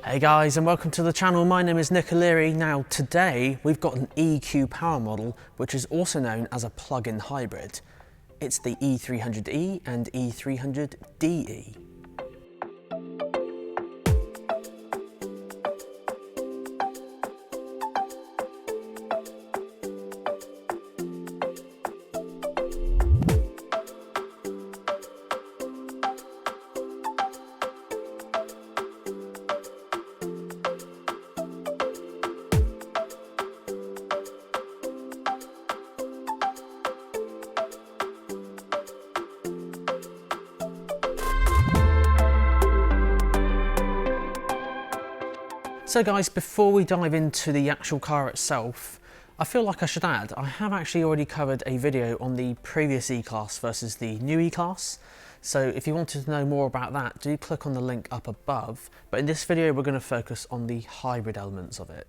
Hey guys, and welcome to the channel. My name is Lvly. Now today we've got an EQ power model which is also known as a plug-in hybrid. It's the E300e and E300de. So guys, before we dive into the actual car itself, I feel like I should add, I have actually already covered a video on the previous E-Class versus the new E-Class. So if you wanted to know more about that, do click on the link up above. But in this video, we're going to focus on the hybrid elements of it.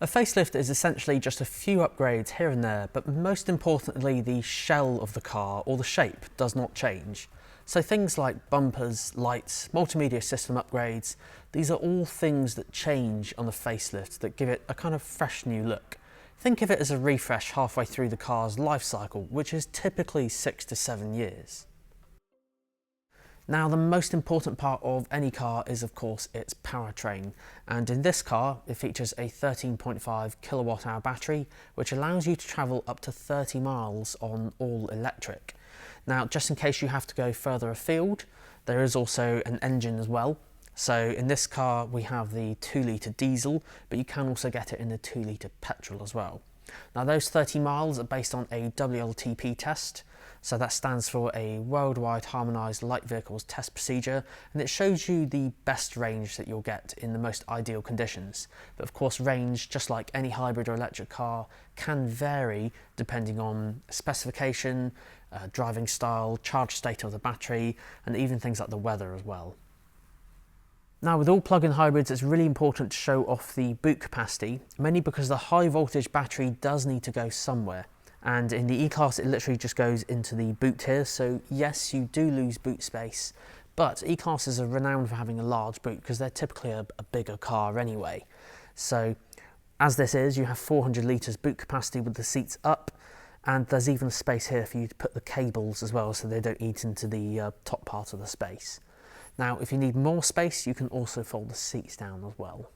A facelift is essentially just a few upgrades here and there, but most importantly, the shell of the car or the shape does not change. So things like bumpers, lights, multimedia system upgrades, these are all things that change on the facelift that give it a kind of fresh new look. Think of it as a refresh halfway through the car's life cycle, which is typically 6 to 7 years. Now, the most important part of any car is of course its powertrain, and in this car it features a 13.5 kilowatt hour battery which allows you to travel up to 30 miles on all electric. Now, just in case you have to go further afield, there is also an engine as well. So in this car we have the 2-litre diesel, but you can also get it in the 2-litre petrol as well. Now those 30 miles are based on a WLTP test, so that stands for a Worldwide Harmonised Light Vehicles Test Procedure, and it shows you the best range that you'll get in the most ideal conditions. But of course range, just like any hybrid or electric car, can vary depending on specification, driving style, charge state of the battery, and even things like the weather as well. Now, with all plug-in hybrids, it's really important to show off the boot capacity, mainly because the high voltage battery does need to go somewhere. And in the E-Class, it literally just goes into the boot here. So yes, you do lose boot space, but E-Classes are renowned for having a large boot because they're typically a bigger car anyway. So as this is, you have 400 litres boot capacity with the seats up, and there's even space here for you to put the cables as well so they don't eat into the top part of the space. Now, if you need more space, you can also fold the seats down as well.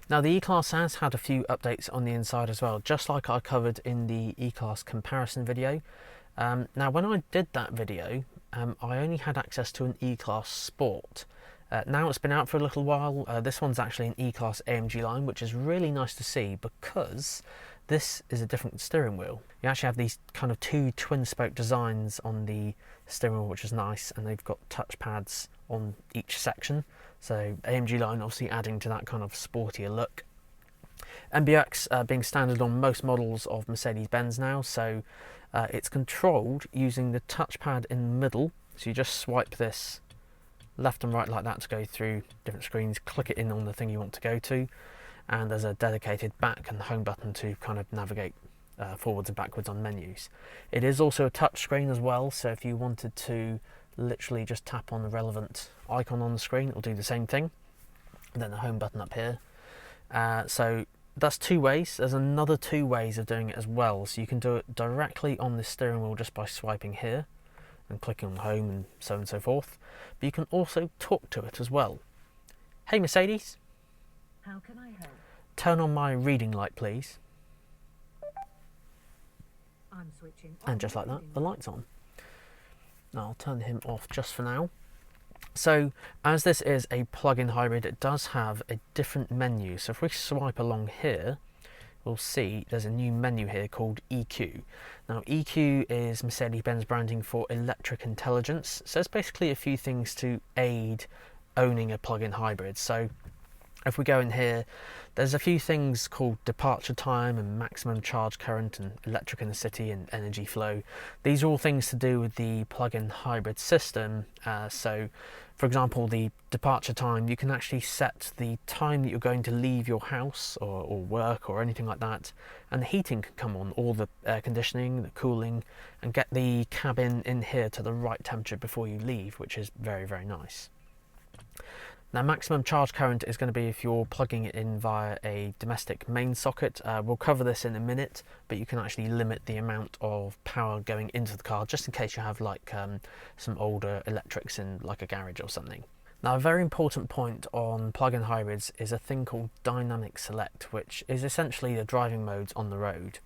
Now, the E-Class has had a few updates on the inside as well, just like I covered in the E-Class comparison video. Now, when I did that video, I only had access to an E-Class Sport. Now it's been out for a little while. This one's actually an E-Class AMG line, which is really nice to see because this is a different steering wheel. You actually have these kind of two twin spoke designs on the steering wheel, which is nice, and they've got touch pads on each section. So AMG line obviously adding to that kind of sportier look. MBUX being standard on most models of Mercedes-Benz now, so it's controlled using the touchpad in the middle. So you just swipe this left and right like that to go through different screens, click it in on the thing you want to go to, and there's a dedicated back and home button to kind of navigate forwards and backwards on menus. It is also a touch screen as well, so if you wanted to literally just tap on the relevant icon on the screen, it'll do the same thing. And then the home button up here. So that's two ways. There's another two ways of doing it as well. So you can do it directly on the steering wheel just by swiping here and clicking on home and so on and so forth. But you can also talk to it as well. Hey Mercedes, how can I help? Turn on my reading light, please. I'm switching on. And just like that, the light's on. Now I'll turn him off just for now. So as this is a plug-in hybrid, it does have a different menu. So if we swipe along here, we'll see there's a new menu here called EQ. Now EQ is Mercedes-Benz branding for electric intelligence. So it's basically a few things to aid owning a plug-in hybrid. So if we go in here, there's a few things called departure time and maximum charge current and electric in the city and energy flow. These are all things to do with the plug-in hybrid system. So for example, the departure time, you can actually set the time that you're going to leave your house or work or anything like that, and the heating can come on, all the air conditioning, the cooling, and get the cabin in here to the right temperature before you leave, which is very, very nice. Now, maximum charge current is going to be if you're plugging it in via a domestic main socket. We'll cover this in a minute, but you can actually limit the amount of power going into the car just in case you have like some older electrics in like a garage or something. Now, a very important point on plug-in hybrids is a thing called dynamic select, which is essentially the driving modes on the road.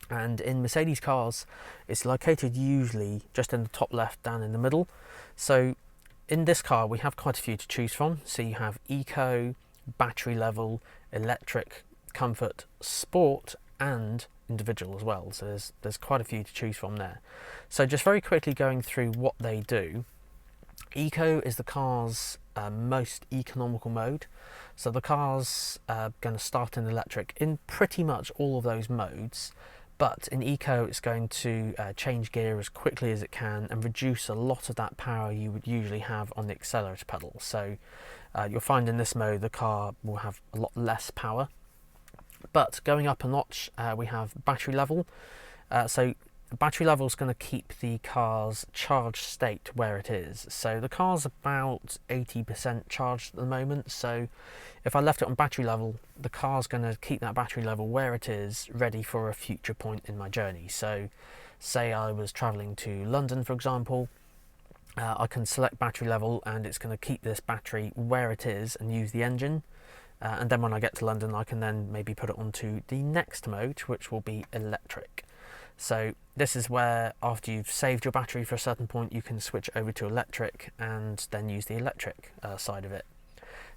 And in Mercedes cars, it's located usually just in the top left, down in the middle. So in this car, we have quite a few to choose from. So you have eco, battery level, electric, comfort, sport, and individual as well. So there's quite a few to choose from there. So just very quickly going through what they do. Eco is the car's most economical mode. So the car's going to start in electric in pretty much all of those modes. But in Eco, it's going to change gear as quickly as it can and reduce a lot of that power you would usually have on the accelerator pedal. So you'll find in this mode the car will have a lot less power. But going up a notch, we have battery level. So battery level is going to keep the car's charge state where it is. So the car's about 80% charged at the moment. So if I left it on battery level, the car's going to keep that battery level where it is, ready for a future point in my journey. So say I was traveling to London, for example, I can select battery level and it's going to keep this battery where it is and use the engine. And then when I get to London, I can then maybe put it onto the next mode, which will be electric. So this is where after you've saved your battery for a certain point, you can switch over to electric and then use the electric side of it.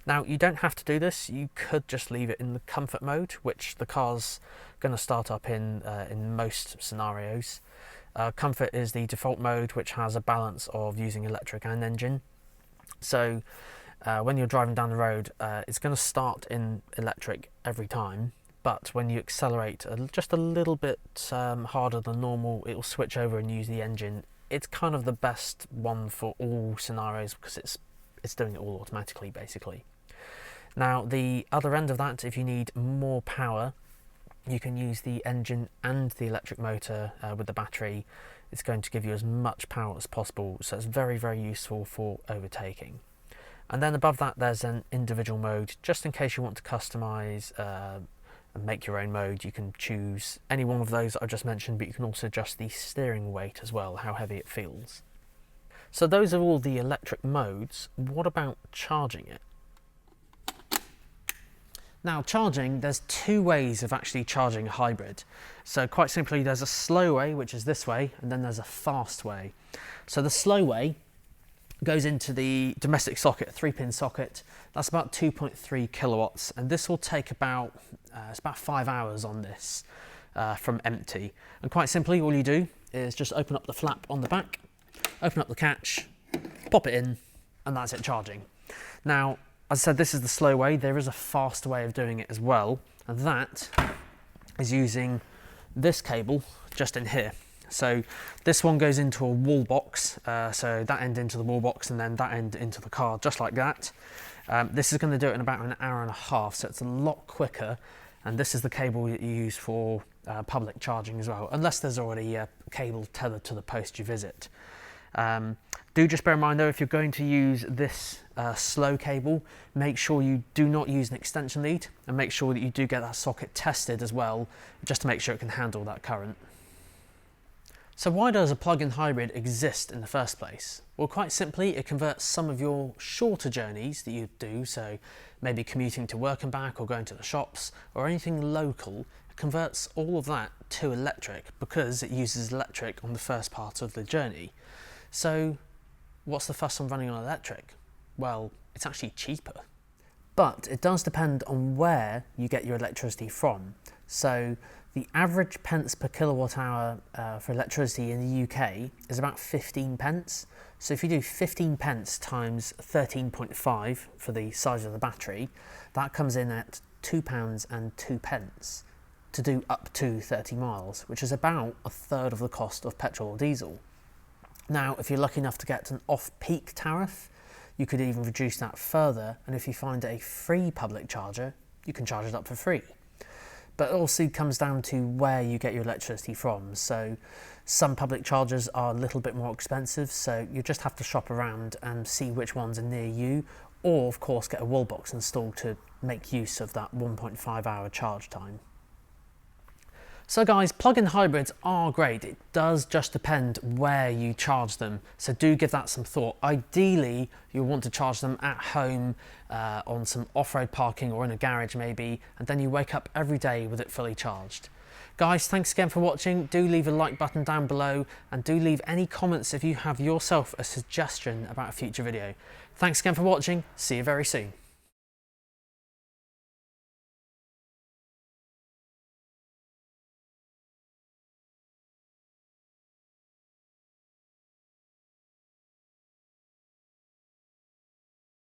Now, you don't have to do this. You could just leave it in the comfort mode, which the car's going to start up in most scenarios. Comfort is the default mode, which has a balance of using electric and engine. So when you're driving down the road, it's going to start in electric every time. But when you accelerate just a little bit harder than normal, it will switch over and use the engine. It's kind of the best one for all scenarios because it's doing it all automatically, basically. Now, the other end of that, if you need more power, you can use the engine and the electric motor with the battery. It's going to give you as much power as possible, so it's very, very useful for overtaking. And then above that, there's an individual mode, just in case you want to customize and make your own mode. You can choose any one of those that I've just mentioned, but you can also adjust the steering weight as well, how heavy it feels. So those are all the electric modes. What about charging it? Now, charging, there's two ways of actually charging a hybrid. So quite simply, there's a slow way, which is this way, and then there's a fast way. So the slow way goes into the domestic socket, 3-pin socket. That's about 2.3 kilowatts, and this will take about it's about 5 hours on this from empty. And quite simply, all you do is just open up the flap on the back, open up the catch, pop it in, and that's it charging. Now, as I said, this is the slow way. There is a fast way of doing it as well, and that is using this cable just in here. So this one goes into a wall box, so that end into the wall box and then that end into the car, just like that. This is going to do it in about an hour and a half, so it's a lot quicker, and this is the cable that you use for public charging as well, unless there's already a cable tethered to the post you visit. Do just bear in mind though, if you're going to use this slow cable, make sure you do not use an extension lead, and make sure that you do get that socket tested as well, just to make sure it can handle that current. So why does a plug-in hybrid exist in the first place? Well, quite simply, it converts some of your shorter journeys that you do, so maybe commuting to work and back or going to the shops or anything local, it converts all of that to electric because it uses electric on the first part of the journey. So what's the fuss on running on electric? Well, it's actually cheaper. But it does depend on where you get your electricity from. So the average pence per kilowatt hour for electricity in the UK is about 15 pence. So if you do 15 pence times 13.5 for the size of the battery, that comes in at £2.02 to do up to 30 miles, which is about a third of the cost of petrol or diesel. Now, if you're lucky enough to get an off-peak tariff, you could even reduce that further, and if you find a free public charger, you can charge it up for free. But it also comes down to where you get your electricity from. So some public chargers are a little bit more expensive, so you just have to shop around and see which ones are near you, or of course get a wall box installed to make use of that 1.5 hour charge time. So guys, plug-in hybrids are great. It does just depend where you charge them, so do give that some thought. Ideally, you'll want to charge them at home, on some off-road parking or in a garage maybe, and then you wake up every day with it fully charged. Guys, thanks again for watching. Do leave a like button down below, and do leave any comments if you have yourself a suggestion about a future video. Thanks again for watching. See you very soon.